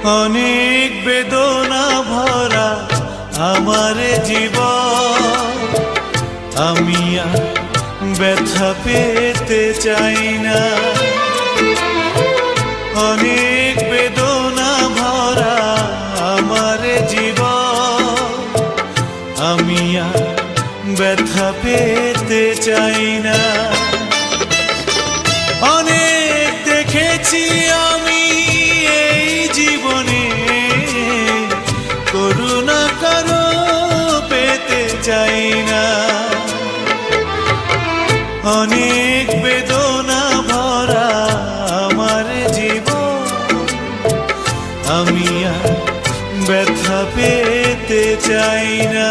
অনেক বেদনা ভরা আমার জীবন, আমি আর ব্যথা পেতে চাই না। অনেক বেদনা ভরা আমার জীবন, আমি আর ব্যথা পেতে চাই না। অনেক দেখেছি আমি এই জীবনে, করুণা কারো পেতে চাই না। অনেক বেদনা ভরা আমার জীবন, আমি আর ব্যথা পেতে চাই না।